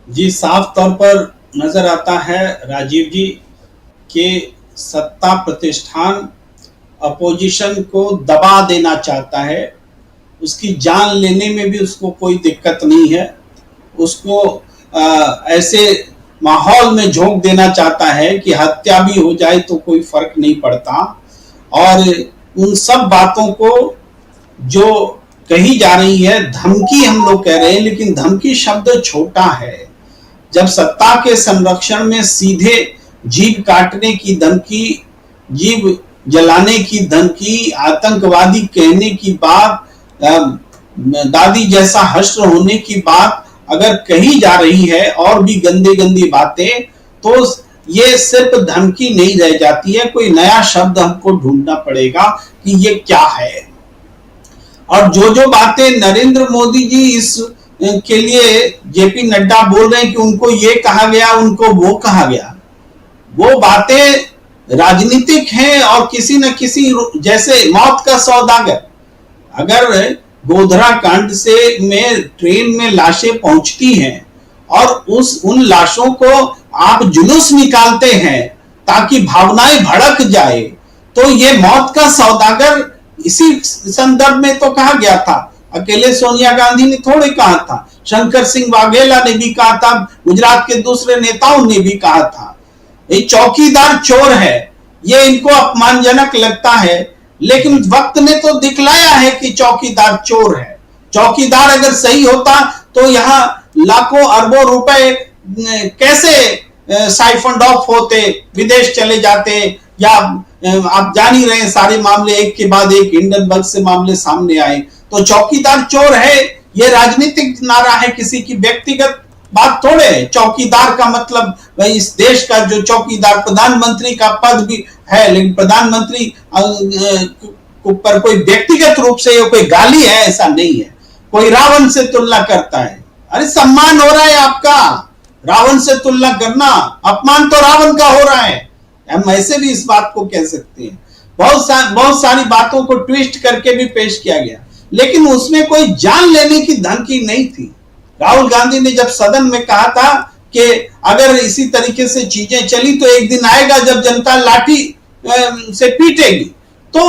जी, साफ तौर पर नजर आता है राजीव जी कि सत्ता प्रतिष्ठान अपोजिशन को दबा देना चाहता है। उसकी जान लेने में भी उसको कोई दिक्कत नहीं है। उसको ऐसे माहौल में झोंक देना चाहता है कि हत्या भी हो जाए तो कोई फर्क नहीं पड़ता। और उन सब बातों को जो कही जा रही है, धमकी हम लोग कह रहे हैं, लेकिन धमकी शब्द छोटा है। जब सत्ता के संरक्षण में सीधे जीभ काटने की धमकी, जीभ जलाने की धमकी, आतंकवादी कहने की बात, दादी जैसा हश्र होने की बात अगर कही जा रही है और भी गंदे गंदी बातें, तो ये सिर्फ धमकी नहीं रह जाती है। कोई नया शब्द हमको ढूंढना पड़ेगा कि ये क्या है। और जो जो बातें नरेंद्र मोदी जी इस के लिए जेपी नड्डा बोल रहे हैं कि उनको ये कहा गया, उनको वो कहा गया, वो बातें राजनीतिक हैं और किसी न किसी जैसे मौत का सौदागर। अगर गोधरा कांड से में ट्रेन में लाशें पहुंचती हैं और उन लाशों को आप जुलूस निकालते हैं ताकि भावनाएं भड़क जाए, तो ये मौत का सौदागर इसी संदर्भ में तो कहा गया था। अकेले सोनिया गांधी ने थोड़े कहा था, शंकर सिंह वाघेला ने भी कहा था, गुजरात के दूसरे नेताओं ने भी कहा था। ये चौकीदार चोर है, ये इनको अपमानजनक लगता है, लेकिन वक्त ने तो दिखलाया है कि चौकीदार चोर है। चौकीदार अगर सही होता तो यहाँ लाखों अरबों रुपए कैसे साइफंड ऑफ होते, विदेश चले जाते, या आप जान ही रहे हैं सारे मामले एक के बाद एक हिंडनबर्ग से मामले सामने आए। तो चौकीदार चोर है, ये राजनीतिक नारा है, किसी की व्यक्तिगत बात थोड़े है। चौकीदार का मतलब इस देश का जो चौकीदार, प्रधानमंत्री का पद भी है, लेकिन प्रधानमंत्री पर कोई व्यक्तिगत रूप से कोई गाली है ऐसा नहीं है। कोई रावण से तुलना करता है, अरे सम्मान हो रहा है आपका, रावण से तुलना करना अपमान तो रावण का हो रहा है। हम ऐसे भी इस बात को कह सकते हैं। बहुत सारी बातों को ट्विस्ट करके भी पेश किया गया, लेकिन उसमें कोई जान लेने की धमकी नहीं थी। राहुल गांधी ने जब सदन में कहा था कि अगर इसी तरीके से चीजें चली तो एक दिन आएगा जब जनता लाठी से पीटेगी, तो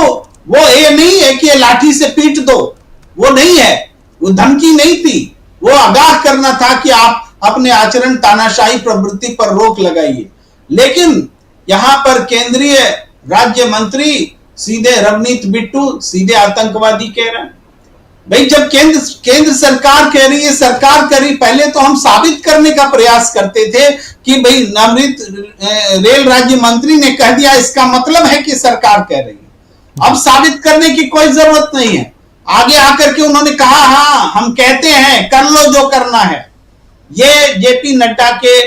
वो ये नहीं है कि लाठी से पीट दो, वो नहीं है, वो धमकी नहीं थी। वो आगाह करना था कि आप अपने आचरण तानाशाही प्रवृत्ति पर रोक लगाइए। लेकिन यहां पर केंद्रीय राज्य मंत्री सीधे रवनीत बिट्टू सीधे आतंकवादी कह रहे हैं। भाई जब केंद्र सरकार कह रही है, सरकार कर रही, पहले तो हम साबित करने का प्रयास करते थे कि भाई नवनीत रेल राज्य मंत्री ने कह दिया, इसका मतलब है कि सरकार कह रही है। अब साबित करने की कोई जरूरत नहीं है। आगे आकर के उन्होंने कहा, हाँ हम कहते हैं, कर लो जो करना है। ये जेपी नड्डा के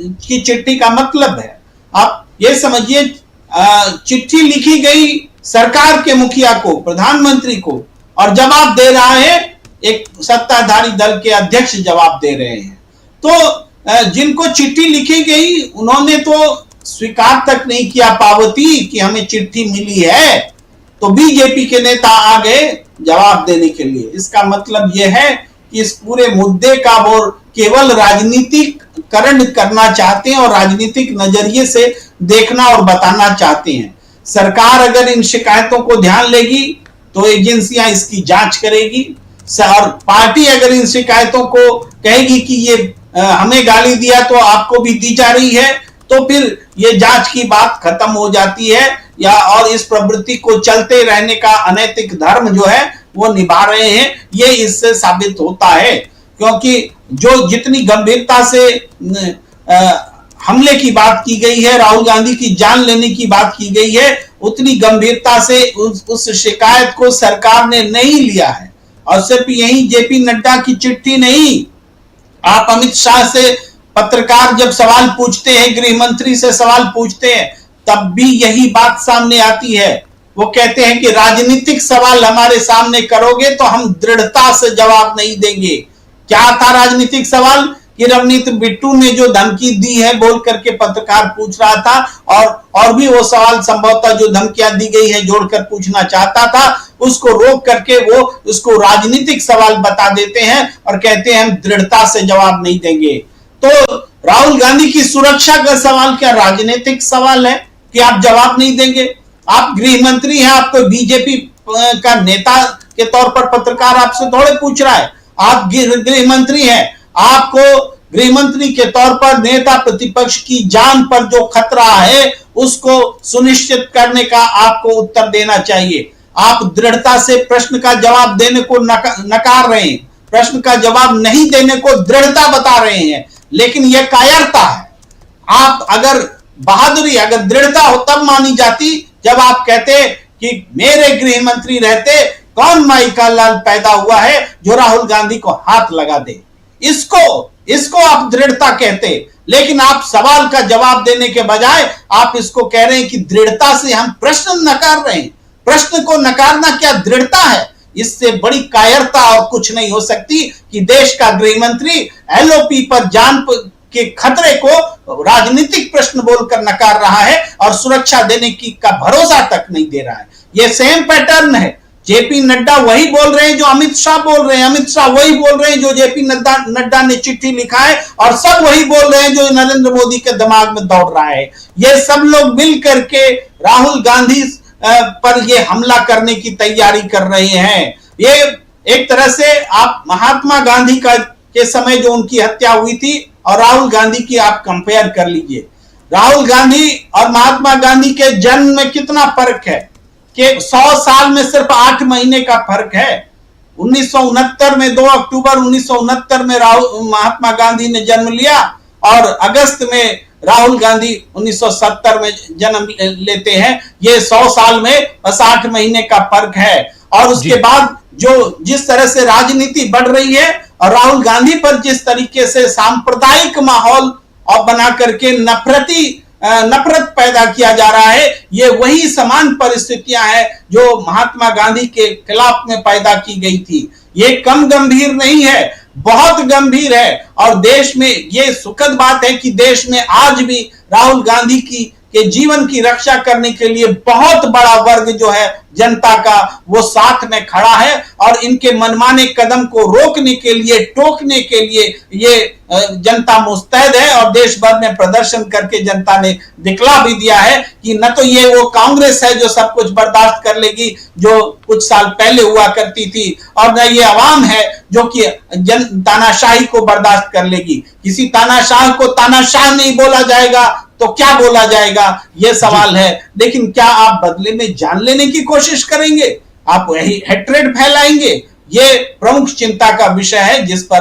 की चिट्ठी का मतलब है। आप ये समझिए, चिट्ठी लिखी गई सरकार के मुखिया को, प्रधानमंत्री को, और जवाब दे रहा है एक सत्ताधारी दल के अध्यक्ष जवाब दे रहे हैं। तो जिनको चिट्ठी लिखी गई उन्होंने तो स्वीकार तक नहीं किया पावती कि हमें चिट्ठी मिली है, तो बीजेपी के नेता आ गए जवाब देने के लिए। इसका मतलब यह है कि इस पूरे मुद्दे का वो केवल राजनीतिकरण करना चाहते हैं और राजनीतिक नजरिए से देखना और बताना चाहते हैं। सरकार अगर इन शिकायतों को ध्यान लेगी तो एजेंसियां इसकी जांच करेगी, और पार्टी अगर इन शिकायतों को कहेगी कि ये हमें गाली दिया तो आपको भी दी जा रही है, तो फिर ये जांच की बात खत्म हो जाती है, या और इस प्रवृत्ति को चलते रहने का अनैतिक धर्म जो है वो निभा रहे हैं, ये इससे साबित होता है। क्योंकि जो जितनी गंभीरता से हमले की बात की गई है, राहुल गांधी की जान लेने की बात की गई है, उतनी गंभीरता से उस शिकायत को सरकार ने नहीं लिया है। और सिर्फ यही जेपी नड्डा की चिट्ठी नहीं, आप अमित शाह से पत्रकार जब सवाल पूछते हैं, गृह मंत्री से सवाल पूछते हैं, तब भी यही बात सामने आती है। वो कहते हैं कि राजनीतिक सवाल हमारे सामने करोगे तो हम दृढ़ता से जवाब नहीं देंगे। क्या था राजनीतिक सवाल? कि रवनीत बिट्टू ने जो धमकी दी है बोल करके पत्रकार पूछ रहा था, और भी वो सवाल संभवतः जो धमकियां दी गई है जोड़कर पूछना चाहता था, उसको रोक करके वो उसको राजनीतिक सवाल बता देते हैं और कहते हैं हम दृढ़ता से जवाब नहीं देंगे। तो राहुल गांधी की सुरक्षा का सवाल क्या राजनीतिक सवाल है कि आप जवाब नहीं देंगे? आप गृह मंत्री हैं, आपको बीजेपी का नेता के तौर पर पत्रकार आपसे थोड़े पूछ रहा है। आप गृह मंत्री हैं, आपको गृह मंत्री के तौर पर नेता प्रतिपक्ष की जान पर जो खतरा है उसको सुनिश्चित करने का आपको उत्तर देना चाहिए। आप दृढ़ता से प्रश्न का जवाब देने को नकार रहे हैं, प्रश्न का जवाब नहीं देने को दृढ़ता बता रहे हैं, लेकिन यह कायरता है। आप अगर बहादुरी, अगर दृढ़ता हो तब मानी जाती जब आप कहते कि मेरे गृह मंत्री रहते कौन माई का लाल पैदा हुआ है जो राहुल गांधी को हाथ लगा दे। इसको आप दृढ़ता कहते, लेकिन आप सवाल का जवाब देने के बजाय आप इसको कह रहे हैं कि दृढ़ता से हम प्रश्न नकार रहे हैं। प्रश्न को नकारना क्या दृढ़ता है? इससे बड़ी कायरता और कुछ नहीं हो सकती कि देश का गृह मंत्री एलओपी पर जान के खतरे को राजनीतिक प्रश्न बोलकर नकार रहा है और सुरक्षा देने की का भरोसा तक नहीं दे रहा है। यह सेम पैटर्न है। जेपी नड्डा वही बोल रहे हैं जो अमित शाह बोल रहे हैं, अमित शाह वही बोल रहे हैं जो जेपी नड्डा ने चिट्ठी लिखा है, और सब वही बोल रहे हैं जो नरेंद्र मोदी के दिमाग में दौड़ रहा है। ये सब लोग मिल करके राहुल गांधी पर ये हमला करने की तैयारी कर रहे हैं। ये एक तरह से आप महात्मा गांधी के समय जो उनकी हत्या हुई थी और राहुल गांधी की आप कंपेयर कर लीजिए। राहुल गांधी और महात्मा गांधी के जन्म में कितना फर्क है कि 100 साल में सिर्फ 8 महीने का फर्क है। 1969 में 2 अक्टूबर 1969 में महात्मा गांधी ने जन्म लिया और अगस्त में राहुल गांधी 1970 में जन्म लेते हैं। ये 100 साल में बस 8 महीने का फर्क है। और उसके बाद जिस तरह से राजनीति बढ़ रही है और राहुल गांधी पर जिस तरीके से सांप्रदायिक माहौल और बना करके नफरत पैदा किया जा रहा है, ये वही समान परिस्थितियां हैं जो महात्मा गांधी के खिलाफ में पैदा की गई थी। ये कम गंभीर नहीं है, बहुत गंभीर है। और देश में ये सुखद बात है कि देश में आज भी राहुल गांधी के जीवन की रक्षा करने के लिए बहुत बड़ा वर्ग जो है जनता का, वो साथ में खड़ा है और इनके मनमाने कदम को रोकने के लिए, टोकने के लिए ये जनता मुस्तैद है। और देश भर में प्रदर्शन करके जनता ने दिखला भी दिया है कि न तो ये वो कांग्रेस है जो सब कुछ बर्दाश्त कर लेगी जो कुछ साल पहले हुआ करती थी, और न ये अवाम है जो कि तानाशाही को बर्दाश्त कर लेगी। किसी तानाशाह को तानाशाह नहीं बोला जाएगा तो क्या बोला जाएगा, यह सवाल है। लेकिन क्या आप बदले में जान लेने की कोशिश करेंगे? आप वही हेट्रेड फैलाएंगे? ये प्रमुख चिंता का विषय है जिस पर